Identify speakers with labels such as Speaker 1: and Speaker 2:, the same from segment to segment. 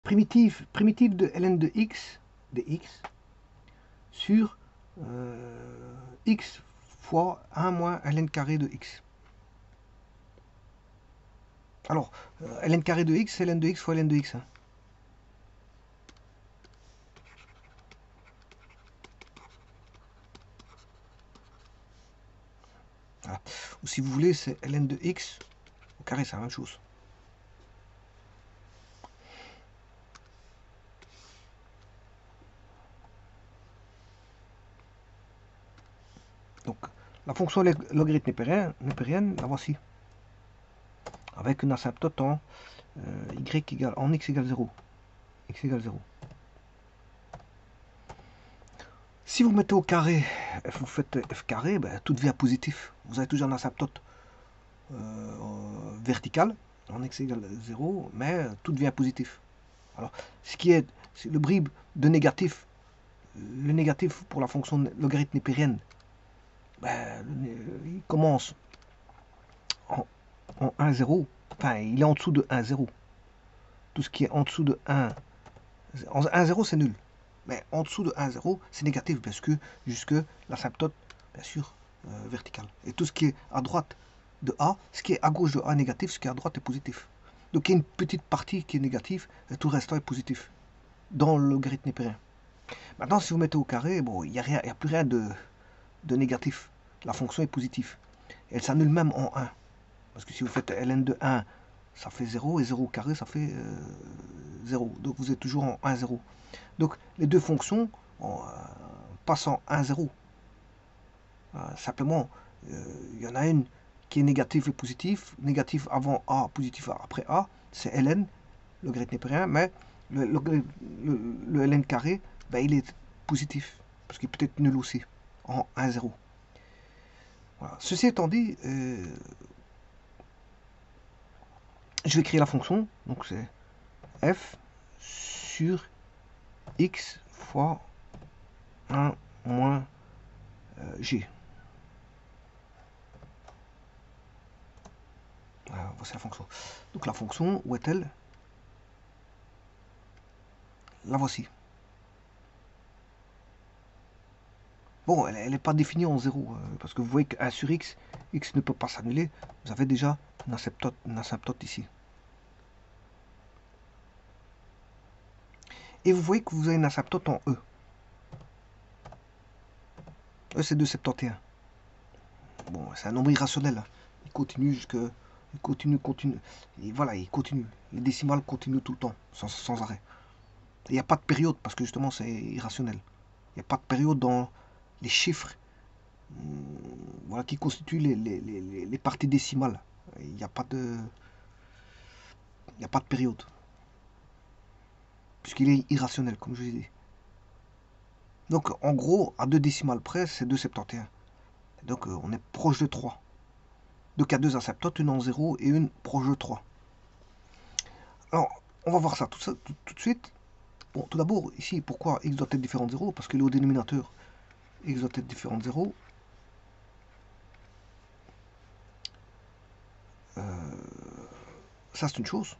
Speaker 1: primitive de ln de x sur x fois 1 moins ln carré de x. Alors, ln carré de x, c'est ln de x fois ln de x. Hein. Voilà. Ou si vous voulez, c'est ln de x au carré, c'est la même chose. Donc, la fonction logarithme népérienne, la voici. Avec une asymptote en x égale 0. X égale 0. Si vous mettez au carré, vous faites f carré, ben, tout devient positif. Vous avez toujours une asymptote verticale, en x égale 0, mais tout devient positif. Alors, ce qui est le bribe de négatif, le négatif pour la fonction logarithme népérienne, ben, il commence en 1, 0, enfin, il est en dessous de 1, 0. Tout ce qui est en dessous de 1, 1, 0, c'est nul. Mais en dessous de 1, 0, c'est négatif, parce que jusque l'asymptote, bien sûr, verticale. Et tout ce qui est à droite de A, ce qui est à gauche de A est négatif, ce qui est à droite est positif. Donc il y a une petite partie qui est négative, et tout le restant est positif, dans le logarithme népérien. Maintenant, si vous mettez au carré, bon, il n'y a plus rien de négatif. La fonction est positive. Elle s'annule même en 1. Parce que si vous faites ln de 1, ça fait 0, et 0 au carré, ça fait 0. Donc vous êtes toujours en 1, 0. Donc les deux fonctions passent en 1, 0. Simplement, il y en a une qui est négative et positive. Négative avant A, positif après A, c'est ln, logarithme népérien, mais le ln carré, ben, il est positif, parce qu'il peut être nul aussi, en 1, 0. Voilà. Ceci étant dit, je vais créer la fonction, donc c'est f sur x fois 1 moins g. Voilà, voici la fonction. Donc la fonction, où est-elle? La voici. Bon, elle n'est pas définie en 0, parce que vous voyez que 1 sur x, x ne peut pas s'annuler. Vous avez déjà une asymptote ici. Et vous voyez que vous avez une asymptote en E. E, c'est 2,71. Bon, c'est un nombre irrationnel. Hein. Il continue jusque... Il continue. Et voilà, il continue. Les décimales continuent tout le temps, sans arrêt. Il n'y a pas de période, parce que justement, c'est irrationnel. Il n'y a pas de période dans les chiffres voilà, qui constituent les parties décimales. Il n'y a pas de... Il n'y a pas de période. Puisqu'il est irrationnel, comme je l'ai dit. Donc, en gros, à 2 décimales près, c'est 2,71. Donc, on est proche de 3. Donc, il y a 2 asymptotes, une en 0 et une proche de 3. Alors, on va voir ça tout de suite. Bon, tout d'abord, ici, pourquoi x doit être différent de 0? Parce qu'il est au dénominateur. X doit être différent de 0. Ça, c'est une chose.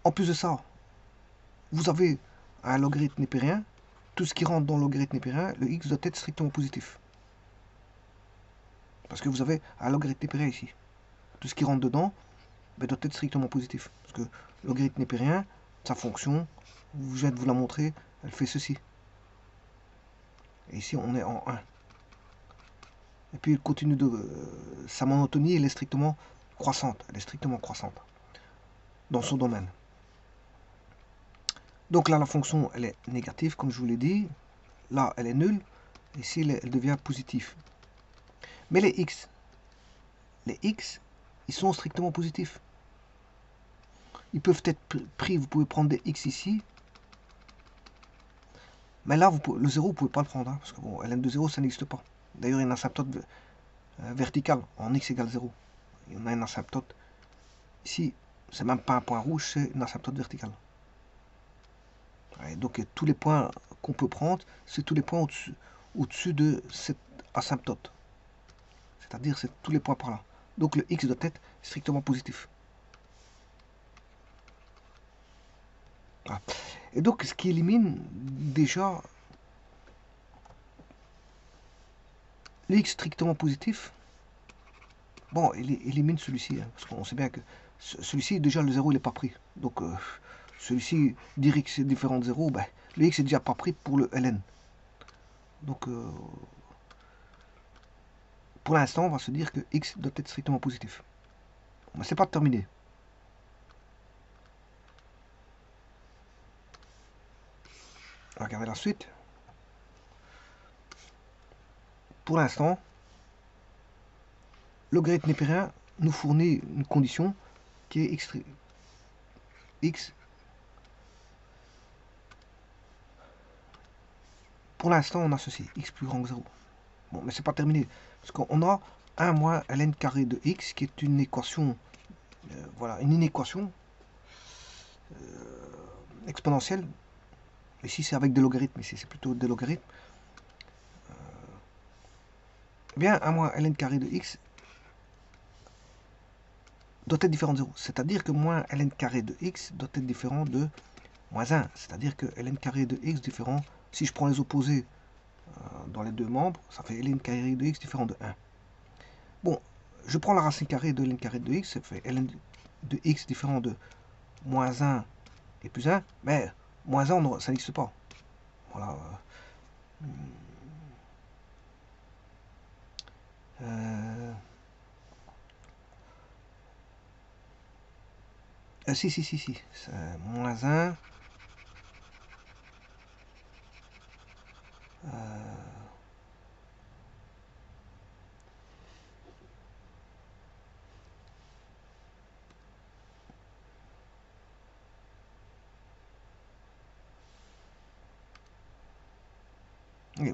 Speaker 1: En plus de ça, vous avez un logarithme népérien. Tout ce qui rentre dans le logarithme népérien, le x doit être strictement positif. Parce que vous avez un logarithme népérien ici. Tout ce qui rentre dedans doit être strictement positif. Parce que le logarithme népérien, sa fonction, je viens de vous la montrer, elle fait ceci. Et ici, on est en 1. Et puis, il continue de... sa monotonie, elle est strictement croissante. Elle est strictement croissante dans son domaine. Donc là, la fonction, elle est négative, comme je vous l'ai dit. Là, elle est nulle. Ici, elle devient positive. Mais les x, ils sont strictement positifs. Ils peuvent être pris, vous pouvez prendre des x ici. Mais là, le 0, vous ne pouvez pas le prendre. Hein, parce que bon, ln de 0, ça n'existe pas. D'ailleurs, il y a une asymptote verticale en x égale 0. Il y en a une asymptote. Ici, c'est même pas un point rouge, c'est une asymptote verticale. Et donc, tous les points qu'on peut prendre, c'est tous les points au-dessus de cette asymptote. C'est-à-dire, c'est tous les points par là. Donc, le x doit être strictement positif. Voilà. Et donc, ce qui élimine déjà le x strictement positif, bon, il élimine celui-ci, hein, parce qu'on sait bien que celui-ci, déjà, le 0, il n'est pas pris. Donc, celui-ci, dire x est différent de 0, ben, le x est déjà pas pris pour le ln. Donc, pour l'instant, on va se dire que x doit être strictement positif. Mais c'est pas terminé. On va regarder la suite. Pour l'instant, le logarithme népérien nous fournit une condition qui est x. Pour l'instant, on a ceci, x plus grand que 0. Bon, mais c'est pas terminé, parce qu'on a 1 moins ln carré de x, qui est une équation, voilà, une inéquation exponentielle. Ici, c'est avec des logarithmes, ici, c'est plutôt des logarithmes. Eh bien, 1 moins ln carré de x doit être différent de 0. C'est-à-dire que moins ln carré de x doit être différent de moins 1. C'est-à-dire que ln carré de x différent, si je prends les opposés dans les deux membres, ça fait ln carré de x différent de 1. Bon, je prends la racine carrée de ln carré de x, ça fait ln de x différent de moins 1 et plus 1, mais moins 1, ça n'existe pas. Voilà. Si. Moins 1.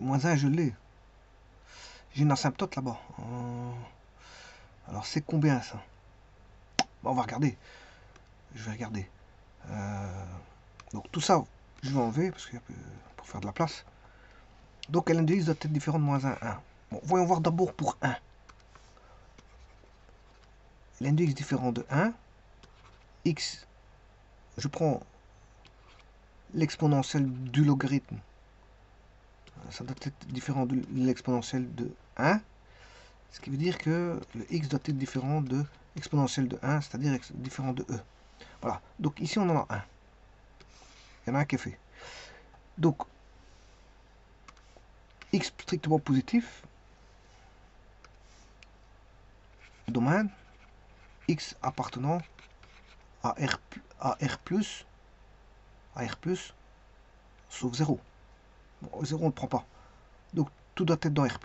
Speaker 1: Moins 1, je l'ai. J'ai une asymptote là-bas. Alors, c'est combien ça? Bon, on va regarder. Je vais regarder. Donc, tout ça, je vais enlever parce que pour faire de la place. Donc, ln de x doit être différent de moins 1, 1. Bon, voyons voir d'abord pour 1. Ln de x différent de 1. X, je prends l'exponentielle du logarithme. Ça doit être différent de l'exponentielle de 1. Ce qui veut dire que le x doit être différent de l'exponentielle de 1, c'est-à-dire différent de e. Voilà. Donc ici, on en a un. Il y en a un qui est fait. Donc, x strictement positif, domaine, x appartenant à R+, sauf 0. Bon, 0, on ne le prend pas. Donc, tout doit être dans R+,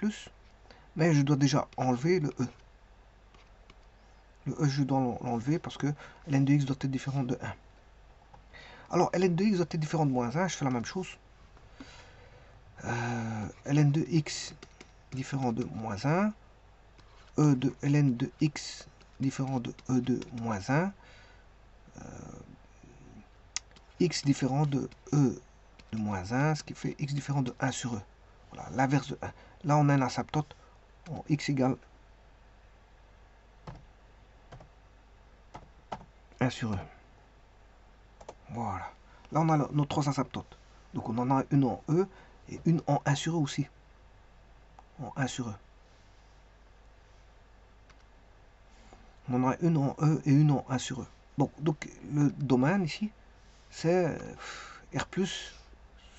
Speaker 1: mais je dois déjà enlever le e. Le e, je dois l'enlever parce que ln de x doit être différent de 1. Alors, ln de x doit être différent de moins 1, je fais la même chose. Ln de x différent de moins 1, e de ln de x différent de e de moins 1, x différent de e de moins 1, ce qui fait x différent de 1 sur e. Voilà, l'inverse de 1. Là, on a un asymptote en x égale 1 sur e. Voilà. Là, on a nos trois asymptotes. Donc, on en a une en e et une en 1 sur e aussi. En 1 sur e. On en a une en e et une en 1 sur e. Bon, donc, le domaine ici, c'est R+,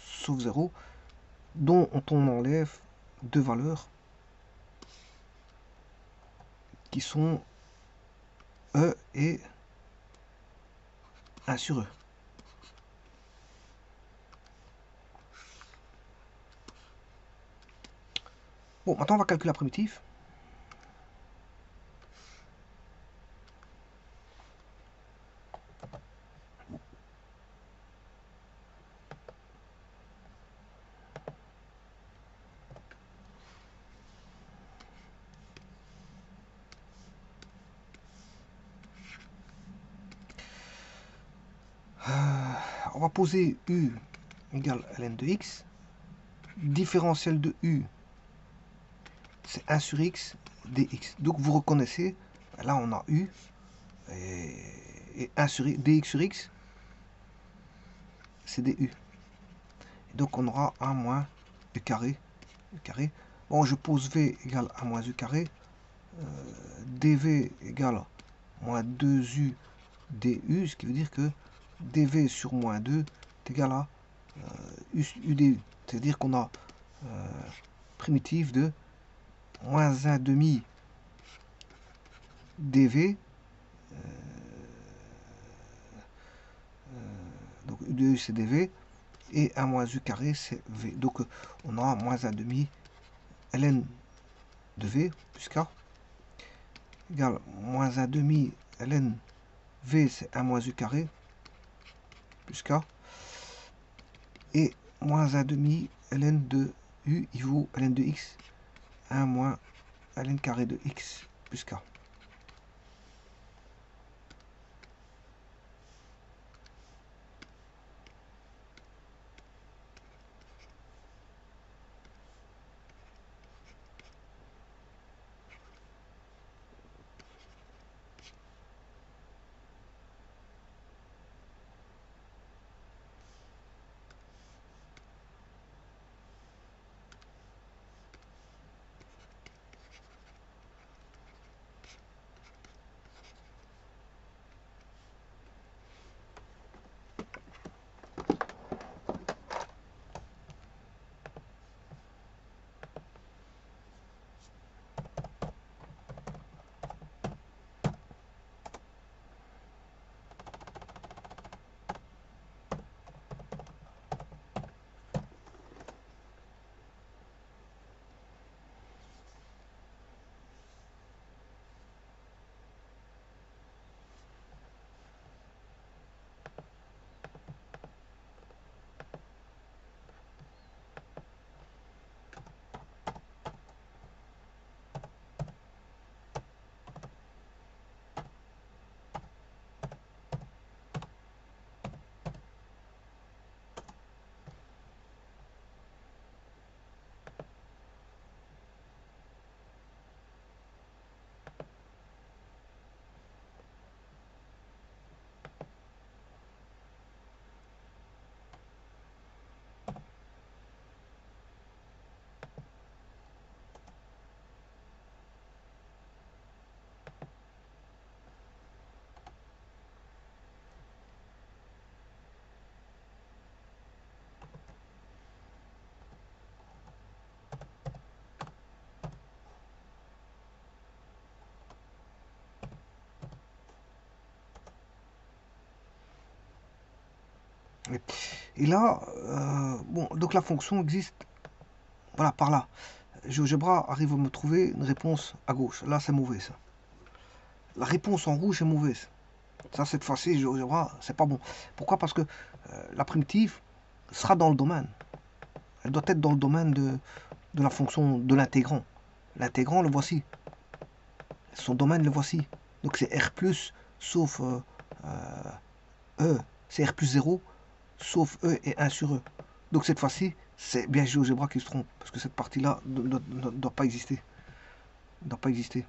Speaker 1: sauf 0, dont on enlève deux valeurs qui sont e et 1 sur e. Bon, maintenant on va calculer la primitive. On va poser u égale ln de x. Différentiel de u, c'est 1 sur x dx. Donc vous reconnaissez, là on a u et 1 sur dx sur x. c'est du. Donc on aura 1 moins u carré. Bon, je pose v égale 1 moins u carré. dv égale moins 2u du, ce qui veut dire que dv sur moins 2 est égal à u du. C'est-à-dire qu'on a primitive de moins 1 demi dv. Donc u de u c'est dv. Et 1 moins u carré c'est v. Donc on aura moins 1 demi ln de v plus k égale moins 1 demi ln v c'est 1 moins u carré plus k. Et moins 1 demi ln de u il vaut ln de x 1 moins ln carré de x plus k. Et là, bon, donc la fonction existe, voilà, par là. GeoGebra arrive à me trouver une réponse à gauche. Là, c'est mauvais, ça. La réponse en rouge est mauvaise. Ça, cette fois-ci, GeoGebra, c'est pas bon. Pourquoi? Parce que la primitive sera dans le domaine. Elle doit être dans le domaine de la fonction de l'intégrant. L'intégrant, le voici. Son domaine, le voici. Donc c'est R+, sauf E. C'est R plus 0, sauf E et 1 sur E. Donc cette fois-ci, c'est bien GeoGebra qui se trompe. Parce que cette partie-là ne doit pas exister. Ne doit pas exister.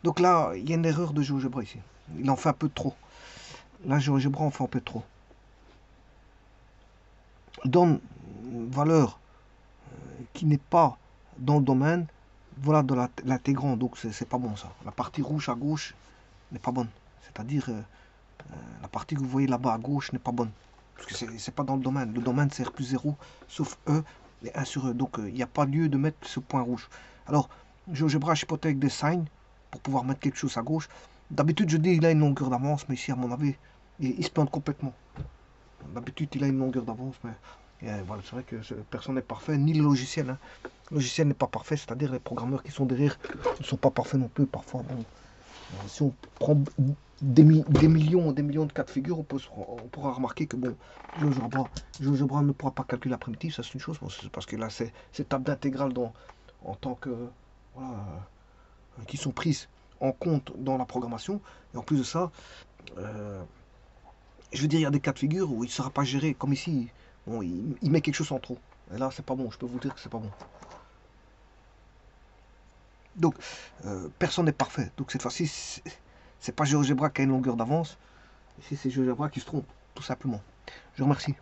Speaker 1: Donc là, il y a une erreur de GeoGebra ici. Il en fait un peu trop. Là, GeoGebra en fait un peu trop. Donne une valeur qui n'est pas dans le domaine, voilà, de l'intégrant. Donc c'est pas bon ça. La partie rouge à gauche n'est pas bonne. C'est-à-dire la partie que vous voyez là-bas à gauche n'est pas bonne. Parce que c'est pas dans le domaine. Le domaine c'est R plus 0, sauf E et 1 sur E. Donc il n'y a pas lieu de mettre ce point rouge. Alors, GeoGebra chipote avec des signes pour pouvoir mettre quelque chose à gauche. D'habitude, je dis il a une longueur d'avance, mais ici, à mon avis, il se plante complètement. D'habitude, il a une longueur d'avance, mais voilà, c'est vrai que personne n'est parfait, ni le logiciel. Hein. Le logiciel n'est pas parfait, c'est-à-dire les programmeurs qui sont derrière ne sont pas parfaits non plus. Parfois, bon, si on prend des millions de cas de figure, on pourra remarquer que bon, GeoGebra ne pourra pas calculer la primitive, ça c'est une chose, bon, c'est parce que là, c'est table d'intégrale en tant que voilà, qui sont prises en compte dans la programmation. Et en plus de ça, je veux dire, il y a des cas de figure où il ne sera pas géré, comme ici. Bon, il met quelque chose en trop. Et là, c'est pas bon. Je peux vous dire que c'est pas bon. Donc, personne n'est parfait. Donc, cette fois-ci, c'est pas GeoGebra qui a une longueur d'avance. Ici, c'est GeoGebra qui se trompe. tout simplement. Je vous remercie.